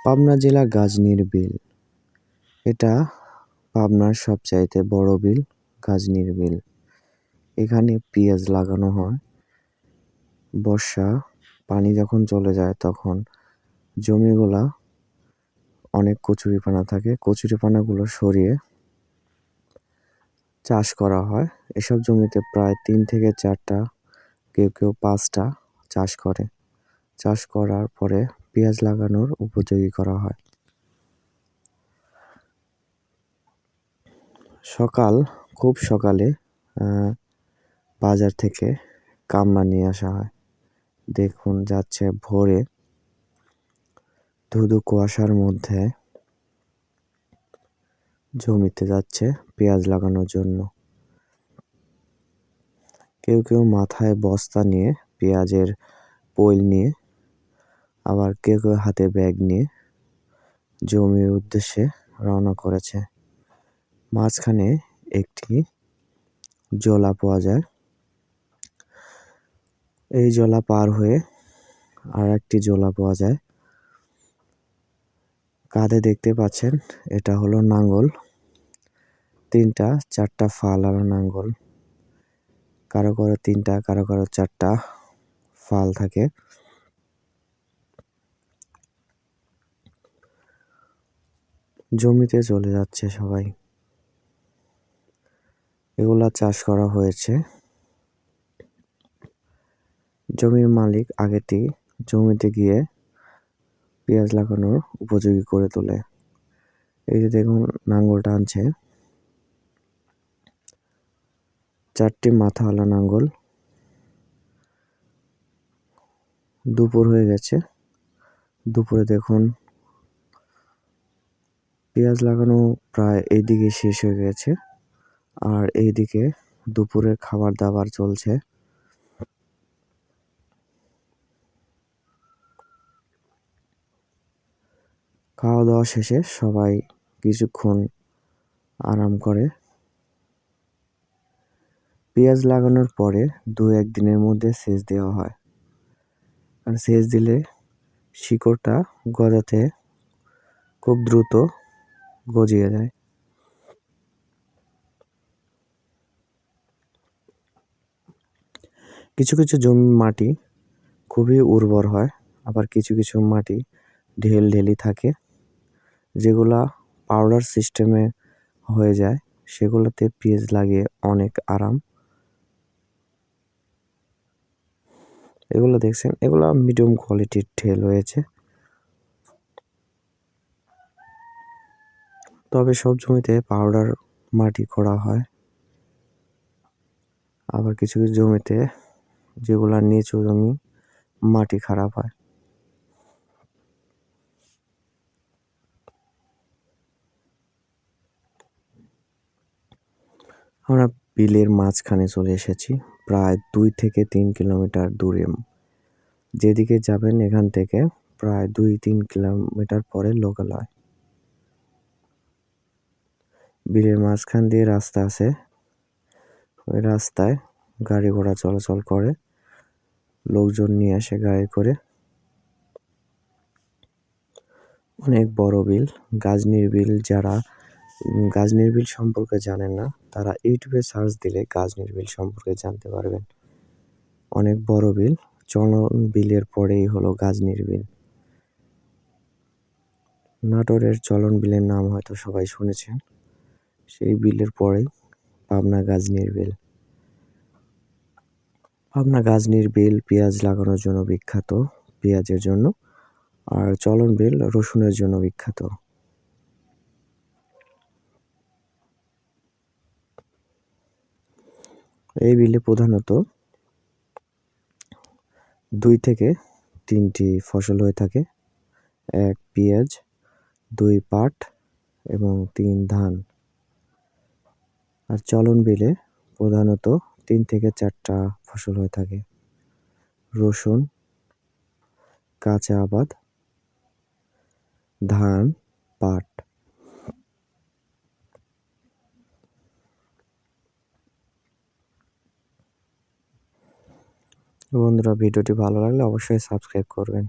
পাবনা জেলা গাজনির বিল। এটা পাবনার সবচাইতে বড় বিল, গাজনির বিল। এখানে পেঁয়াজ লাগানো হয়। বর্ষা পানি যখন চলে যায় তখন জমিগুলা অনেক কচুরিপানা থাকে, কচুরিপানাগুলো সরিয়ে চাষ করা হয়। এসব জমিতে প্রায় 3 থেকে 4টা, কেউ কেউ 5টা চাষ করে। চাষ করার পরে পেঁয়াজ লাগানোর উপযোগী করা হয়। খুব সকালে বাজার থেকে কামলা নিয়ে আসা হয়। দেখুন যাচ্ছে ভোরে ধুধু কুয়াশার মধ্যে জমিতে যাচ্ছে পেঁয়াজ লাগানোর জন্য। কেউ কেউ মাথায় বস্তা নিয়ে, পেঁয়াজের পৈল নিয়ে, আবার কেউ কেউ হাতে ব্যাগ নিয়ে জমির উদ্দেশ্যে রওনা করেছে। মাঝখানে একটি জলা পাওয়া যায়। এই জলা পার হয়ে আর একটি জলা পাওয়া যায়। কাঁধে দেখতে পাচ্ছেন, এটা হলো নাঙ্গল। 3টা 4টা ফাল নাঙ্গল। কারো কারো 3টা, কারো কারো 4টা ফাল থাকে। জমিতে চলে যাচ্ছে সবাই। এগুলা চাষ করা হয়েছে। জমির মালিক আগেতেই জমিতে গিয়ে পেঁয়াজ লাগানোর উপযোগী করে তোলে। এই যে দেখুন নাঙ্গল টানছে, 4টি মাথাওয়ালা নাঙ্গল। দুপুর হয়ে গেছে। দুপুরে দেখুন পেঁয়াজ লাগানো প্রায় এইদিকে শেষ হয়ে গেছে, আর এইদিকে দুপুরের খাবার দাবার চলছে। খাওয়া দাওয়া শেষে সবাই কিছুক্ষণ আরাম করে। পেঁয়াজ লাগানোর পরে 2-1 দিনের মধ্যে সেচ দেওয়া হয়। আর সেচ দিলে শিকড়টা গজাতে খুব দ্রুত গজিয়ে যায়। কিছু কিছু জমির মাটি খুবই উর্বর হয়, আবার কিছু কিছু মাটি ঢেলঢেলি থাকে। যেগুলা পাউডার সিস্টেমে হয়ে যায়, সেগুলোতে পেঁয়াজ লাগিয়ে অনেক আরাম। এগুলো দেখছেন, এগুলা মিডিয়াম কোয়ালিটির ঢেল হয়েছে। তবে সব জমিতে পাউডার মাটি করা হয়। আবার কিছু কিছু জমিতে, যেগুলা নিচু জমি, মাটি খারাপ হয়। আমরা বিলের মাঝখানে চলে এসেছি, প্রায় 2 থেকে 3 কিলোমিটার দূরে। যেদিকে যাবেন এখান থেকে প্রায় 2-3 কিলোমিটার পরে লোকালয়। বিলের মাঝখান দিয়ে রাস্তা আছে। ওই রাস্তায় গাড়ি ঘোড়া চলাচল করে, লোকজন নিয়ে আসে গাড়ি করে। অনেক বড় বিল, গাজনির বিল। যারা গাজনির বিল সম্পর্কে জানেন না, তারা ইউটিউবে সার্চ দিলে গাজনির বিল সম্পর্কে জানতে পারবেন। অনেক বড় বিল। চলন বিলের পরেই হলো গাজনির বিল। নাটোরের চলন বিলের নাম হয়তো সবাই শুনেছেন। সেই বিলের পরেই পাবনা গাজনির বিল। পাবনা গাজনির বিল পেঁয়াজ লাগানোর জন্য বিখ্যাত, পেঁয়াজের জন্য। আর চলন বিল রসুনের জন্য বিখ্যাত। এই বিলে প্রধানত 2 থেকে 3টি ফসল হয়ে থাকে। 1 পেঁয়াজ, 2 পাট এবং 3 ধান। আর চলন বিলে প্রধানত 3 থেকে 4টা ফসল হয়ে থাকে: রসুন, কাঁচা আবাদ, ধান, পাট। বন্ধুরা, ভিডিওটি ভালো লাগলে অবশ্যই সাবস্ক্রাইব করবেন।